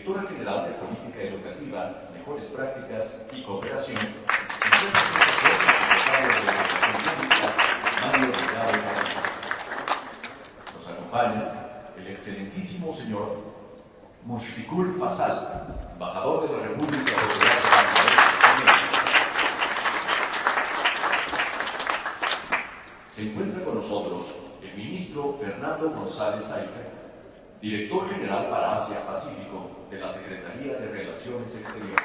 Directora General de Política Educativa, Mejores Prácticas y Cooperación, nos acompaña el excelentísimo señor Mushfiqul Fasal, embajador de la República Popular de Bangladesh. Se encuentra con nosotros el ministro Fernando González Aife, director general para Asia-Pacífico de la Secretaría de Relaciones Exteriores.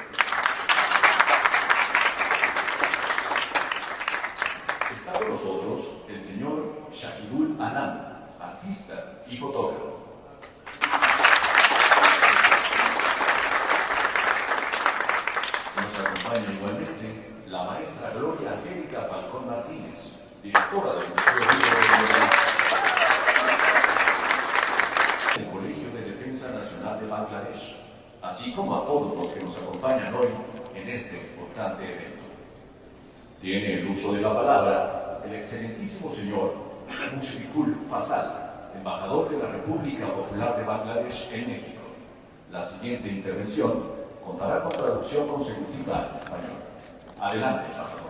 Está con nosotros el señor Shahidul Anam, artista y fotógrafo. Nos acompaña igualmente la maestra Gloria Angélica Falcón Martínez, directora del Colegio de Defensa Nacional de Bangladesh, así como a todos los que nos acompañan hoy en este importante evento. Tiene el uso de la palabra el excelentísimo señor Mushfiqul Fasal, embajador de la República Popular de Bangladesh en México. La siguiente intervención contará con traducción consecutiva al español. Adelante, por favor.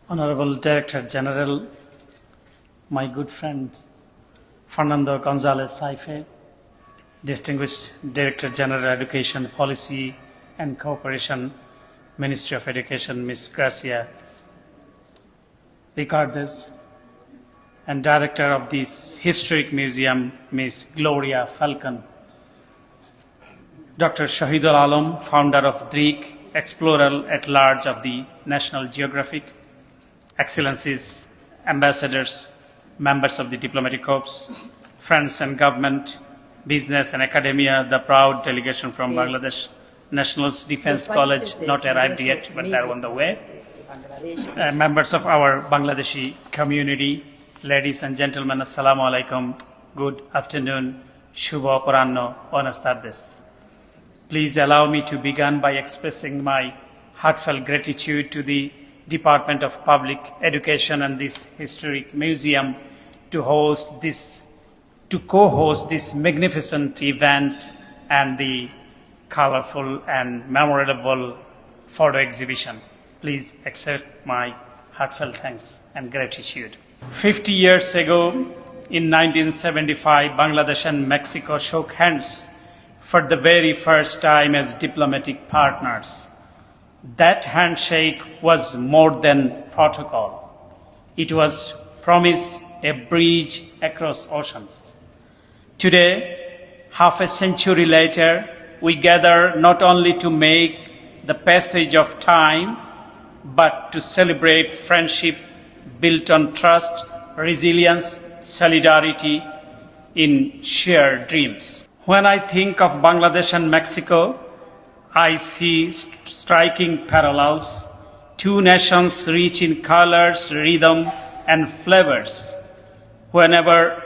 Honorable Director General, my good friend Fernando González Saife, Distinguished Director General Education Policy and Cooperation, Ministry of Education, Ms. Gracia Ricardes, and Director of this historic museum, Ms. Gloria Falcon, Dr. Shahidul Alam, founder of DREEC, Explorer at Large of the National Geographic, Excellencies, Ambassadors, members of the Diplomatic Corps, friends and government, business and academia, the proud delegation from Bangladesh National Defense College, not arrived yet, but they're on the way, members of our Bangladeshi community, ladies and gentlemen, Assalamu alaikum, good afternoon, Shubha Aparanno, buenas tardes. Please allow me to begin by expressing my heartfelt gratitude to the Department of Public Education and this historic museum to co-host this magnificent event and the colorful and memorable photo exhibition. Please accept my heartfelt thanks and gratitude. 50 years ago, in 1975, Bangladesh and Mexico shook hands for the very first time as diplomatic partners. That handshake was more than protocol. It was promise a bridge across oceans. Today, half a century later, we gather not only to make the passage of time, but to celebrate friendship built on trust, resilience, solidarity in shared dreams. When I think of Bangladesh and Mexico, I see striking parallels, two nations rich in colors, rhythm, and flavors. Whether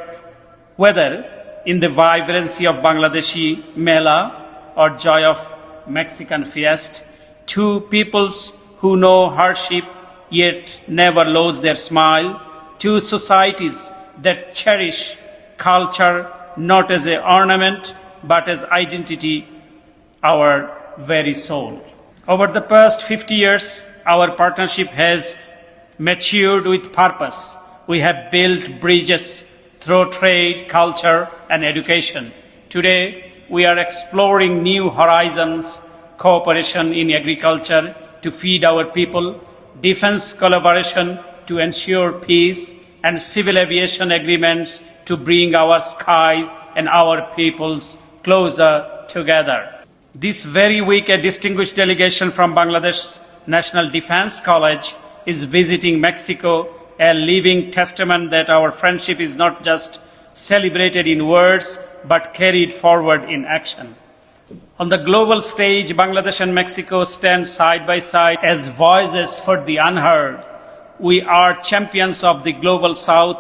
in the vibrancy of Bangladeshi Mela or joy of Mexican Fiesta, two peoples who know hardship yet never lose their smile, two societies that cherish culture not as an ornament but as identity, our very soul. Over the past 50 years, our partnership has matured with purpose. We have built bridges through trade, culture, and education. Today, we are exploring new horizons, cooperation in agriculture to feed our people, defense collaboration to ensure peace, and civil aviation agreements to bring our skies and our peoples closer together. This very week, a distinguished delegation from Bangladesh National Defense College is visiting Mexico, a living testament that our friendship is not just celebrated in words, but carried forward in action. On the global stage, Bangladesh and Mexico stand side by side as voices for the unheard. We are champions of the global South,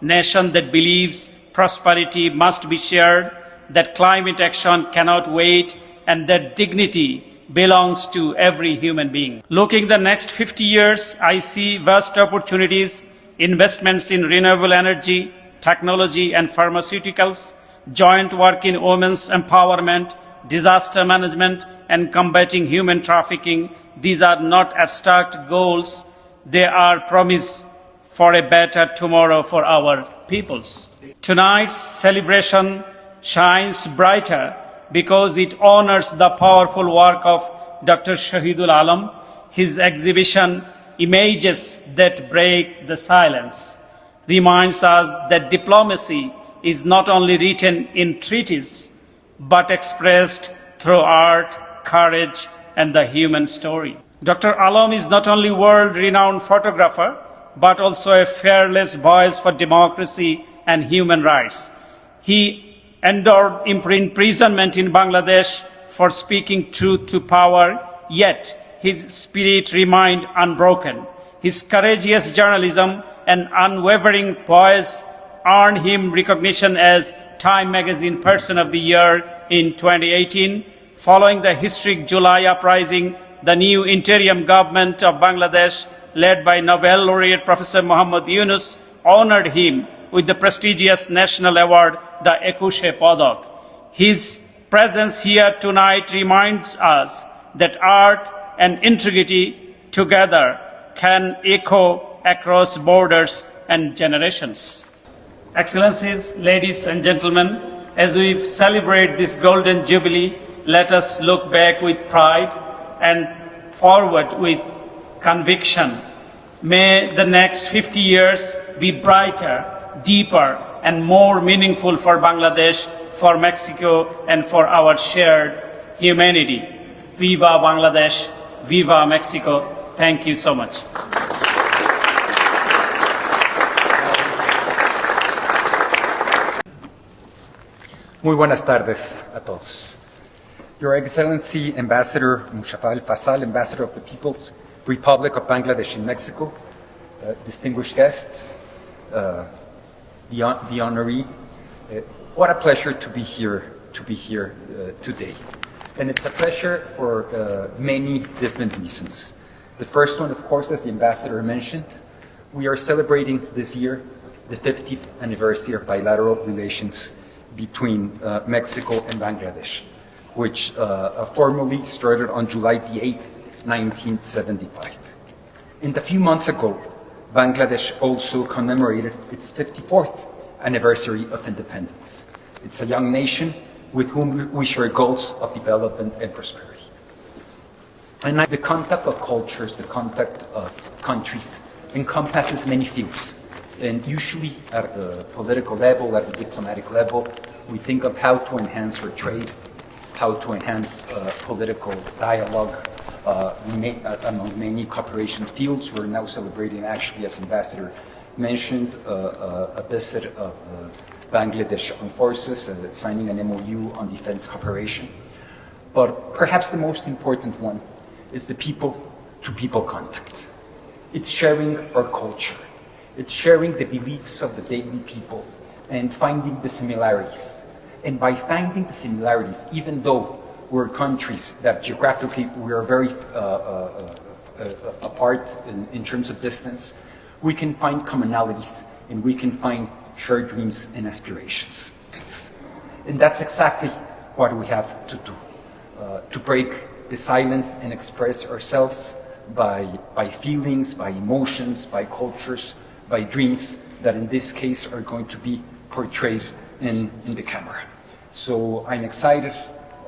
nation that believes prosperity must be shared, that climate action cannot wait, and that dignity belongs to every human being. Looking the next 50 years, I see vast opportunities investments in renewable energy, technology and pharmaceuticals, joint work in women's empowerment, disaster management and combating human trafficking. These are not abstract goals, they are promise for a better tomorrow for our peoples. Tonight's celebration shines brighter because it honors the powerful work of Dr. Shahidul Alam. His exhibition, Images That Break the Silence, reminds us that diplomacy is not only written in treaties, but expressed through art, courage, and the human story. Dr. Alam is not only a world-renowned photographer, but also a fearless voice for democracy and human rights. He endured imprisonment in Bangladesh for speaking truth to power, yet his spirit remained unbroken. His courageous journalism and unwavering poise earned him recognition as Time Magazine Person of the Year in 2018. Following the historic July uprising, the new interim government of Bangladesh, led by Nobel laureate Professor Muhammad Yunus, honored him with the prestigious national award, the Ekushe Padak. His presence here tonight reminds us that art and integrity together can echo across borders and generations. Excellencies, ladies and gentlemen, as we celebrate this golden jubilee, let us look back with pride and forward with conviction. May the next 50 years be brighter, deeper, and more meaningful for Bangladesh, for Mexico, and for our shared humanity. Viva Bangladesh, viva Mexico. Thank you so much. Muy buenas tardes a todos. Your Excellency, Ambassador Mustafa Al-Fasal, Ambassador of the People's Republic of Bangladesh in Mexico, distinguished guests, the honoree, what a pleasure to be here today. And it's a pleasure for many different reasons. The first one, of course, as the Ambassador mentioned, we are celebrating this year the 50th anniversary of bilateral relations between Mexico and Bangladesh, which formally started on July the 8th, 1975. And a few months ago, Bangladesh also commemorated its 54th anniversary of independence. It's a young nation with whom we share goals of development and prosperity. And the contact of cultures, the contact of countries encompasses many fields. And usually at the political level, at the diplomatic level, we think of how to enhance our trade, how to enhance political dialogue among many cooperation fields. We're now celebrating, actually, as Ambassador mentioned, a visit of Bangladesh Armed Forces, signing an MOU on defense cooperation. But perhaps the most important one is the people-to-people contact. It's sharing our culture. It's sharing the beliefs of the daily people and finding the similarities. And by finding the similarities, even though we're countries that geographically we are very apart in terms of distance, we can find commonalities and we can find shared dreams and aspirations. And that's exactly what we have to do, to break the silence and express ourselves by feelings, by emotions, by cultures, by dreams that in this case are going to be portrayed in the camera. So I'm excited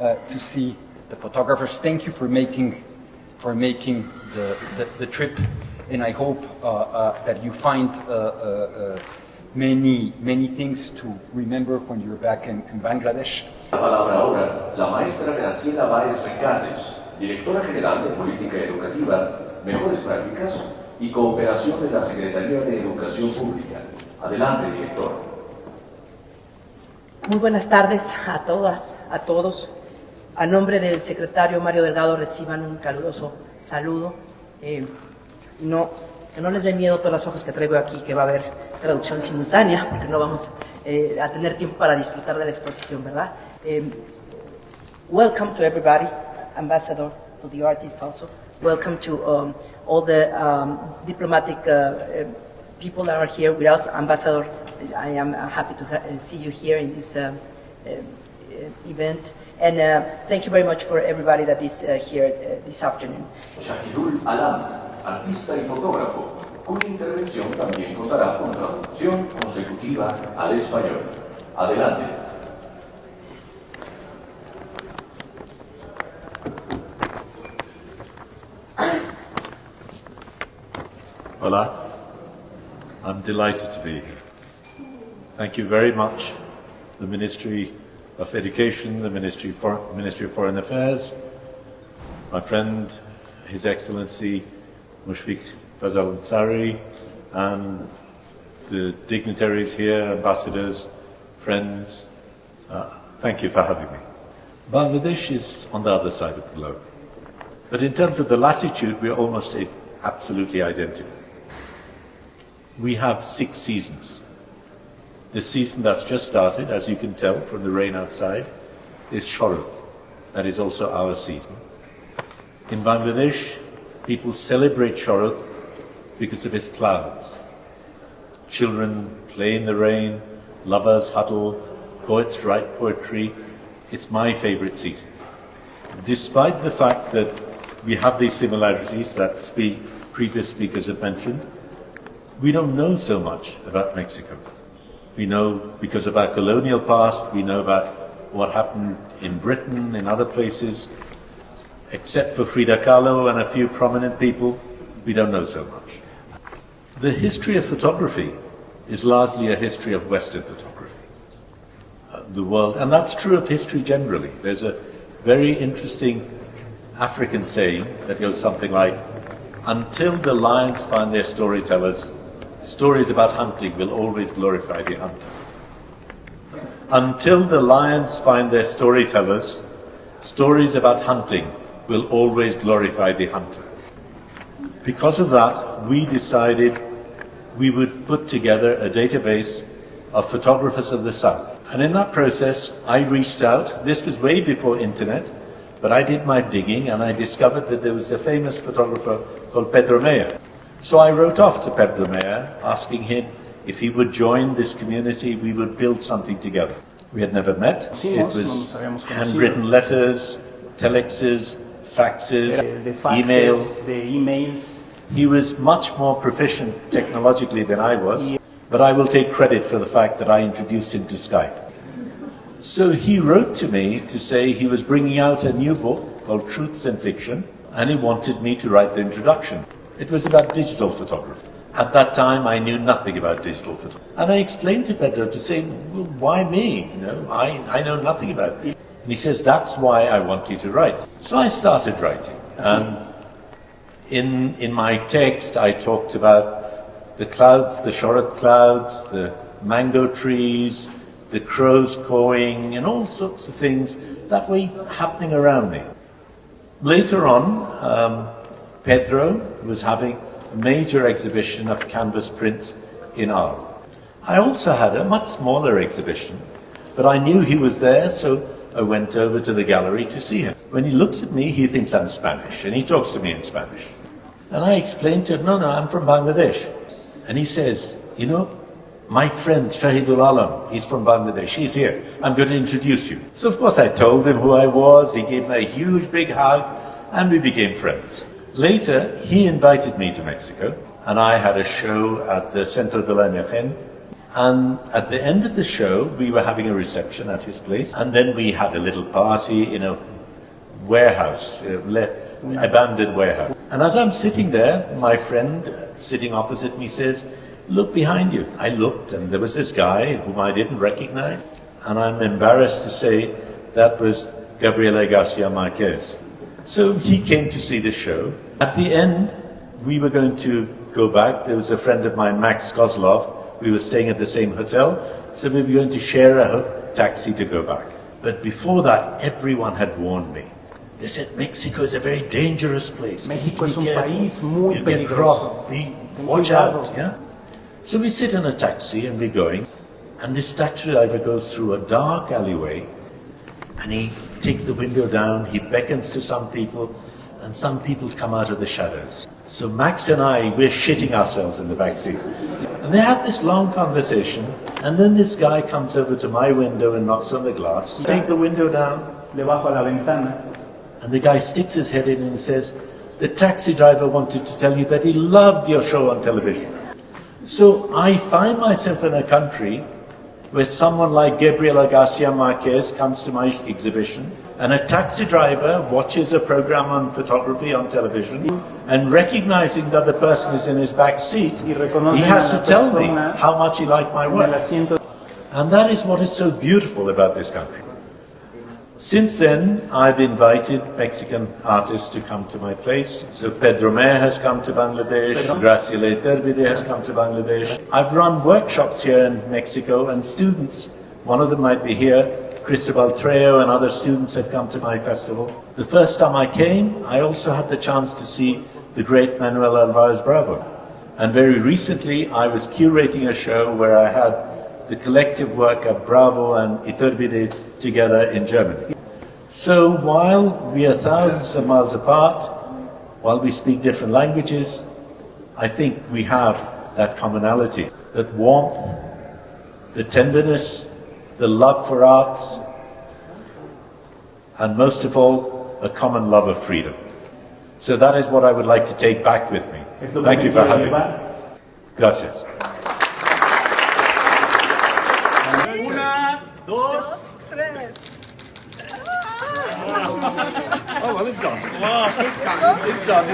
to see the photographers. Thank you for making the trip, and I hope that you find many things to remember when you're back in Bangladesh. La palabra ahora la maestra Graciela Báez Ricardes, directora general de Política Educativa, Mejores Prácticas y Cooperación de la Secretaría de Educación Pública. Adelante, directora. Muy buenas tardes a todas, a todos. A nombre del secretario Mario Delgado reciban un caluroso saludo. Que no les dé miedo todas las hojas que traigo aquí, que va a haber traducción simultánea, porque no vamos a tener tiempo para disfrutar de la exposición, ¿verdad? Welcome to everybody, Ambassador, to the artists also. Welcome to all the diplomatic people that are here with us. Ambassador, I am happy to see you here in this event. And thank you very much for everybody that is here this afternoon. Shahidul Alam, artista y fotógrafo, cuya intervención también contará con traducción consecutiva al español. Adelante. Hola, I'm delighted to be here. Thank you very much, the Ministry of Education, the Ministry of Foreign Affairs, my friend, His Excellency Mushfiq Fazal Ansari, and the dignitaries here, ambassadors, friends. Thank you for having me. Bangladesh is on the other side of the globe, but in terms of the latitude, we're almost absolutely identical. We have 6 seasons. The season that's just started, as you can tell from the rain outside, is Shorod. That is also our season. In Bangladesh, people celebrate Shorod because of its clouds. Children play in the rain, lovers huddle, poets write poetry. It's my favorite season. Despite the fact that we have these similarities that previous speakers have mentioned, we don't know so much about Mexico. We know because of our colonial past, we know about what happened in Britain, in other places. Except for Frida Kahlo and a few prominent people, we don't know so much. The history of photography is largely a history of Western photography. The world, and that's true of history generally. There's a very interesting African saying that goes something like, until the lions find their storytellers, stories about hunting will always glorify the hunter. Until the lions find their storytellers, stories about hunting will always glorify the hunter. Because of that, we decided we would put together a database of photographers of the South. And in that process, I reached out. This was way before internet, but I did my digging and I discovered that there was a famous photographer called Pedro Meyer. So I wrote off to Pedro Meyer, asking him if he would join this community, we would build something together. We had never met. It was handwritten letters, telexes, faxes, emails. He was much more proficient technologically than I was, but I will take credit for the fact that I introduced him to Skype. So he wrote to me to say he was bringing out a new book called Truths and Fiction, and he wanted me to write the introduction. It was about digital photography. At that time, I knew nothing about digital photography. And I explained to Pedro to say, well, why me? I know nothing about this. And he says, that's why I want you to write. So I started writing. And in my text, I talked about the clouds, the Shorod clouds, the mango trees, the crows cawing, and all sorts of things that were happening around me. Later on, Pedro was having a major exhibition of canvas prints in Arles. I also had a much smaller exhibition, but I knew he was there, so I went over to the gallery to see him. When he looks at me, he thinks I'm Spanish, and he talks to me in Spanish. And I explained to him, no, I'm from Bangladesh. And he says, my friend Shahidul Alam, he's from Bangladesh, he's here. I'm going to introduce you. So of course I told him who I was, he gave me a huge big hug, and we became friends. Later, he invited me to Mexico, and I had a show at the Centro de la Imagen. And at the end of the show, we were having a reception at his place, and then we had a little party in a warehouse, abandoned warehouse. And as I'm sitting there, my friend sitting opposite me says, look behind you. I looked, and there was this guy whom I didn't recognize, and I'm embarrassed to say that was Gabriel Garcia Marquez. So he came to see the show. At the end, we were going to go back. There was a friend of mine, Max Kozlov. We were staying at the same hotel, so we were going to share a taxi to go back. But before that, everyone had warned me. They said, Mexico is a very dangerous place. México es un país muy peligroso. Watch out, yeah? So we sit in a taxi and we're going, and this taxi driver goes through a dark alleyway, and he takes the window down, he beckons to some people, and some people come out of the shadows. So Max and I, we're shitting ourselves in the back seat. And they have this long conversation, and then this guy comes over to my window and knocks on the glass. Take the window down. Le bajo a la ventana. And the guy sticks his head in and says, the taxi driver wanted to tell you that he loved your show on television. So I find myself in a country where someone like Gabriela Garcia Marquez comes to my exhibition, and a taxi driver watches a program on photography on television, and recognizing that the person is in his back seat, he has to tell me how much he liked my work. And that is what is so beautiful about this country. Since then, I've invited Mexican artists to come to my place. So Pedro Mer has come to Bangladesh, Graciela Iturbide has come to Bangladesh. I've run workshops here in Mexico, and students, one of them might be here, Cristobal Trejo and other students have come to my festival. The first time I came, I also had the chance to see the great Manuel Alvarez Bravo. And very recently, I was curating a show where I had the collective work of Bravo and Iturbide together in Germany. So while we are thousands of miles apart, while we speak different languages, I think we have that commonality, that warmth, the tenderness, the love for arts, and most of all, a common love of freedom. So that is what I would like to take back with me. Thank you for having me. Gracias. Una, dos, tres. Oh, well, it's done. It's done.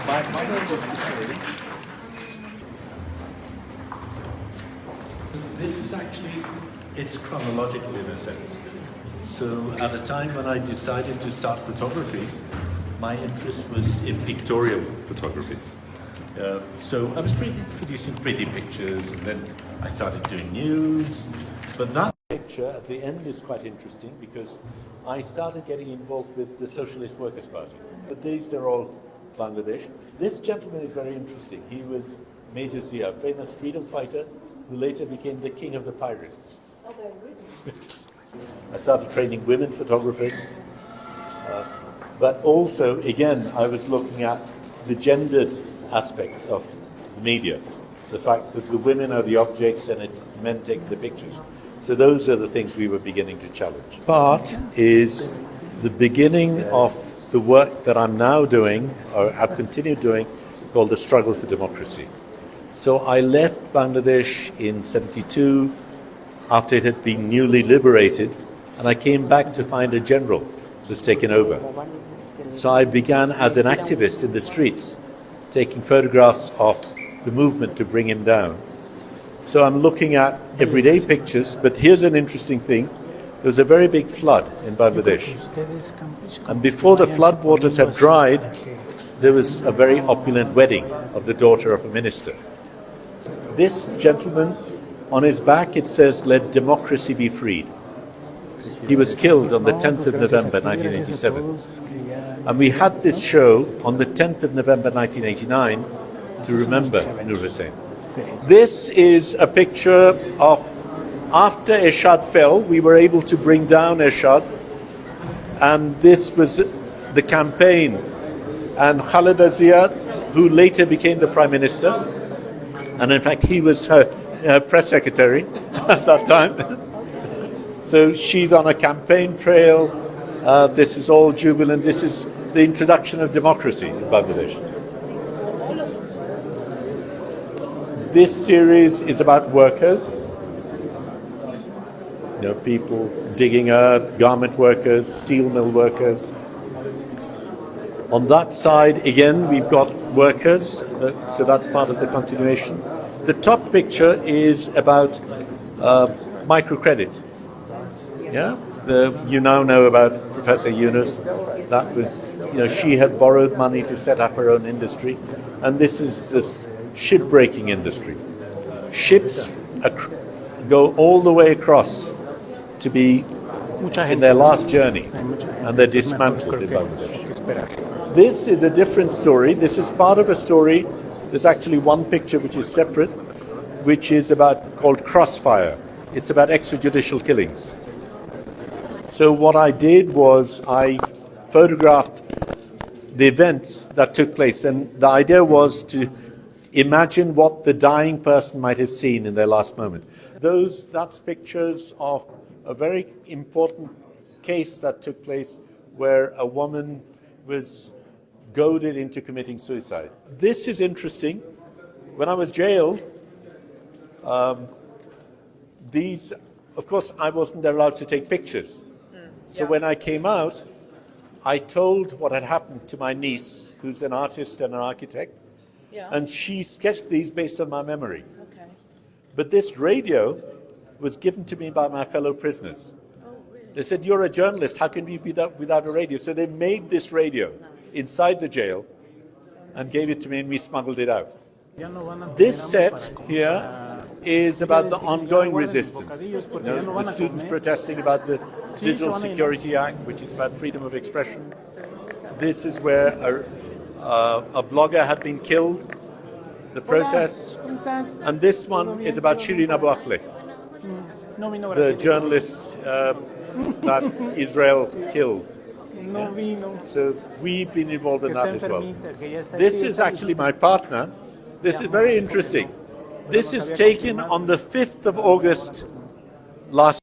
My name was to say, this is actually, it's chronological in a sense. So at a time when I decided to start photography, my interest was in pictorial photography. So I was producing pretty pictures, and then I started doing nudes. But that picture at the end is quite interesting because I started getting involved with the Socialist Workers' Party. But these are all Bangladesh. This gentleman is very interesting. He was Major Zia, a famous freedom fighter who later became the king of the pirates. I started training women photographers. But also, again, I was looking at the gendered aspect of the media. The fact that the women are the objects and it's the men taking the pictures. So those are the things we were beginning to challenge. Part is the beginning of the work that I'm now doing, or have continued doing, called the struggle for democracy. So I left Bangladesh in '72 after it had been newly liberated, and I came back to find a general who was taken over. So I began as an activist in the streets, taking photographs of the movement to bring him down. So I'm looking at everyday pictures, but here's an interesting thing. There was a very big flood in Bangladesh. And before the flood waters have dried, there was a very opulent wedding of the daughter of a minister. This gentleman, on his back it says, "Let democracy be freed." He was killed on the 10th of November 1987. And we had this show on the 10th of November 1989 to remember Nur Hussain. This is a picture of after Ershad fell. We were able to bring down Ershad, and this was the campaign. And Khaleda Zia, who later became the Prime Minister, and in fact he was her press secretary at that time. So she's on a campaign trail. This is all jubilant. This is the introduction of democracy in Bangladesh. This series is about workers. You know, people digging earth, garment workers, steel mill workers. On that side, again, we've got workers, so that's part of the continuation. The top picture is about microcredit. Yeah, you now know about Professor Yunus. That was, she had borrowed money to set up her own industry, and this is this shipbreaking industry. Ships go all the way across to be in their last journey, and they're dismantled in Bangladesh. This is a different story. This is part of a story. There's actually one picture which is separate, which is called Crossfire. It's about extrajudicial killings. So what I did was I photographed the events that took place. And the idea was to imagine what the dying person might have seen in their last moment. That's pictures of a very important case that took place where a woman was goaded into committing suicide. This is interesting. When I was jailed, of course, I wasn't allowed to take pictures. So when I came out, I told what had happened to my niece, who's an artist and an architect, and she sketched these based on my memory. Okay. But this radio was given to me by my fellow prisoners. They said, "You're a journalist, how can you be without a radio?" So they made this radio inside the jail and gave it to me, and we smuggled it out. This set here is about the ongoing resistance. The students protesting about the Digital Security Act, which is about freedom of expression. This is where a blogger had been killed, the protests. And this one is about Shirin Abu Akleh, the journalist that Israel killed. So we've been involved in that as well. This is actually my partner. This is very interesting. This is taken on the 5th of August last